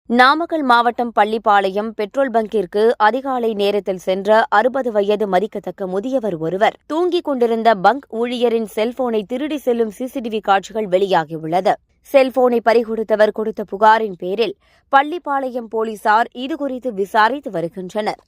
நாமக்கல் மாவட்டம் பள்ளிப்பாளையம் பெட்ரோல் பங்கிற்கு அதிகாலை நேரத்தில் சென்ற 60 வயது மதிக்கத்தக்க முதியவர் ஒருவர் தூங்கிக் கொண்டிருந்த பங்க் ஊழியரின் செல்போனை திருடி செல்லும் சிசிடிவி காட்சிகள் வெளியாகியுள்ளது. செல்போனை பறிகொடுத்தவர் கொடுத்த புகாரின் பேரில் பள்ளிப்பாளையம் போலீசார் இதுகுறித்து விசாரித்து வருகின்றனர்.